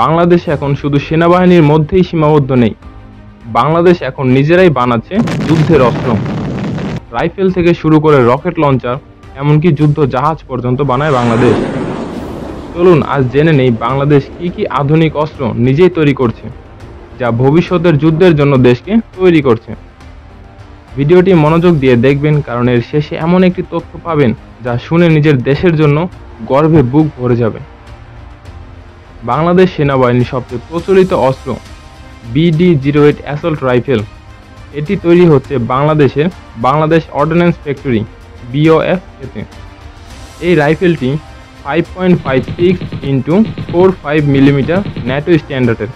বাংলাদেশ এখন শুধু সেনাবাহিনীর মধ্যেই সীমাবদ্ধ নেই, বাংলাদেশ এখন নিজেরাই বানাচ্ছে যুদ্ধের অস্ত্র। রাইফেল থেকে শুরু করে রকেট লঞ্চার, এমনকি যুদ্ধ জাহাজ পর্যন্ত বানায় বাংলাদেশ। চলুন আজ জেনে নেই বাংলাদেশ কি কি আধুনিক অস্ত্র নিজেই তৈরি করছে, যা ভবিষ্যতের যুদ্ধের জন্য দেশকে তৈরি করছে। ভিডিওটি মনোযোগ দিয়ে দেখবেন, কারণ এর শেষে এমন একটি তথ্য পাবেন যা শুনে নিজের দেশের জন্য গর্বে বুক ভরে যাবে। বাংলাদেশ সেনাবাহিনীর সবচেয়ে প্রচলিত অস্ত্র BD-08 অ্যাসল্ট রাইফেল। এটি তৈরি হচ্ছে বাংলাদেশের বাংলাদেশ অর্ডিন্যান্স ফ্যাক্টরি BOF-তে। এই রাইফেলটি 5.56 × 45 মিলিমিটার ন্যাটো স্ট্যান্ডার্ডের।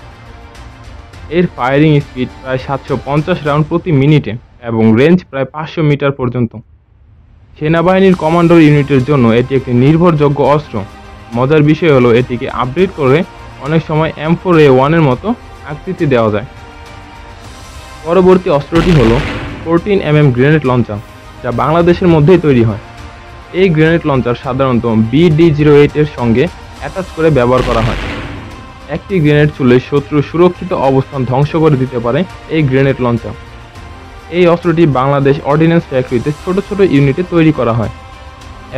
এর ফায়ারিং স্পিড প্রায় 750 রাউন্ড প্রতি মিনিটে এবং রেঞ্জ প্রায় 500 মিটার পর্যন্ত। সেনাবাহিনীর কমান্ডোর ইউনিটের জন্য এটি একটি নির্ভরযোগ্য অস্ত্র। মজার বিষয় হলো এটিকে আপডেট করে অনেক সময় M4A1 এর মতো আকৃতি দেওয়া যায়। পরবর্তী অস্ত্রটি হলো 14mm গ্রেনেড লঞ্চার, যা বাংলাদেশের মধ্যেই তৈরি হয়। এই গ্রেনেড লঞ্চার সাধারণত BD-08 এর সঙ্গে অ্যাটাচ করে ব্যবহার করা হয়। একটি গ্রেনেড ছুড়লে শত্রুর সুরক্ষিত অবস্থান ধ্বংস করে দিতে পারে এই গ্রেনেড লঞ্চার। এই অস্ত্রটি বাংলাদেশ অর্ডিন্যান্স ফ্যাক্টরিতে ছোট ছোট ইউনিটে তৈরি করা হয়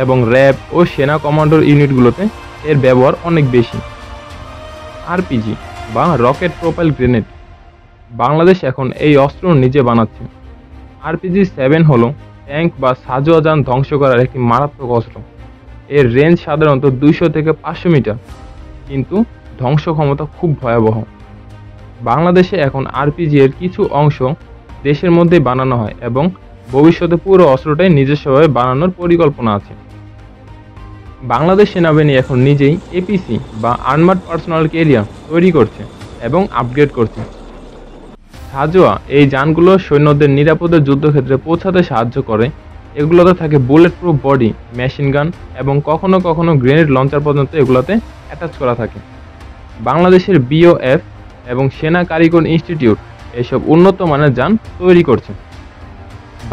এবং র্যাব ও সেনা কমান্ডোর ইউনিটগুলোতে এর ব্যবহার অনেক বেশি। RPG বা রকেট প্রোপাইল গ্রেনেড, বাংলাদেশ এখন এই অস্ত্র নিজে বানাচ্ছে। RPG-7 হলো ট্যাঙ্ক বা সাজোয়া যান ধ্বংস করার একটি মারাত্মক অস্ত্র। এর রেঞ্জ সাধারণত 200 থেকে 500 মিটার, কিন্তু ধ্বংস ক্ষমতা খুব ভয়াবহ। বাংলাদেশে এখন RPG এর কিছু অংশ দেশের মধ্যে বানানো হয় এবং ভবিষ্যতে পুরো অস্ত্রটাই নিজস্বভাবে বানানোর পরিকল্পনা আছে। বাংলাদেশ সেনাবাহিনী এখন নিজেই APC বা আর্মার্ড পার্সোনাল ক্যারিয়ার তৈরি করছে এবং আপগ্রেড করছে। সাজোয়া এই যানগুলো সৈন্যদের নিরাপদে যুদ্ধক্ষেত্রে পৌঁছাতে সাহায্য করে। এগুলোতে থাকে bullet proof body, machine gun এবং কখনো কখনো গ্রেনেড লঞ্চার পর্যন্ত এগুলোতে অ্যাটাচ করা থাকে। বাংলাদেশের BOF এবং সেনা কারিগর ইনস্টিটিউট এসব উন্নত মানের যান তৈরি করছে।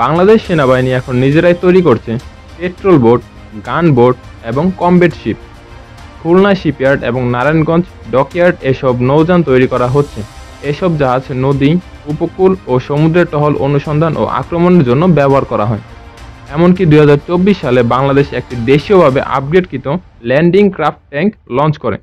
বাংলাদেশ সেনাবাহিনী এখন নিজেরাই তৈরি করছে পেট্রোল বোট, গান বোট এবং কমব্যাট শিপ। খুলনা শিপইয়ার্ড এবং নারায়ণগঞ্জ ডকইয়ার্ড এসব নৌযান তৈরি করা হচ্ছে। এসব জাহাজ নদী, উপকূল ও সমুদ্রের টহল অনুসন্ধান ও আক্রমণের জন্য ব্যবহার করা হয়। এমনকি 2024 সালে বাংলাদেশ একটি দেশীয়ভাবে আপগ্রেডকৃত ল্যান্ডিং ক্রাফট ট্যাঙ্ক লঞ্চ করে।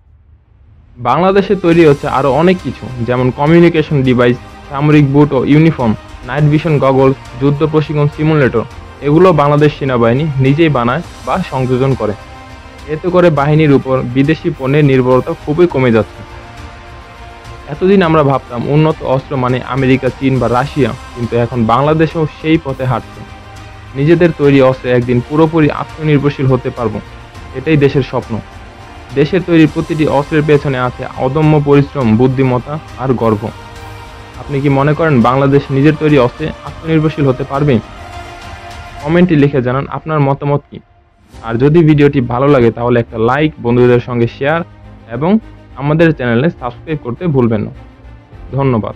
বাংলাদেশে তৈরি হচ্ছে আরও অনেক কিছু, যেমন কমিউনিকেশন ডিভাইস, সামরিক বুট ও ইউনিফর্ম, নাইট ভিশন গগলস, যুদ্ধ প্রশিক্ষণ সিমুলেটর। এগুলো বাংলাদেশ সেনাবাহিনী নিজেই বানায় বা সংযোজন করে। এতে করে বাহিনীর উপর বিদেশি পণ্যের নির্ভরতা খুবই কমে যাচ্ছে। এতদিন আমরা ভাবতাম উন্নত অস্ত্র মানে আমেরিকা, চীন বা রাশিয়া, কিন্তু এখন বাংলাদেশও সেই পথে হাঁটছে। নিজেদের তৈরি অস্ত্রে একদিন পুরোপুরি আত্মনির্ভরশীল হতে পারবো, এটাই দেশের স্বপ্ন। দেশের তৈরি প্রতিটি অস্ত্রের পেছনে আছে অদম্য পরিশ্রম, বুদ্ধিমত্তা আর গর্ব। আপনি কি মনে করেন বাংলাদেশ নিজের তৈরি অস্ত্রে আত্মনির্ভরশীল হতে পারবে? কমেন্টে লিখে জানান আপনার মতামত কি। আর যদি ভিডিওটি ভালো লাগে তাহলে একটা লাইক, বন্ধুদের সঙ্গে শেয়ার এবং আমাদের চ্যানেলে সাবস্ক্রাইব করতে ভুলবেন না। ধন্যবাদ।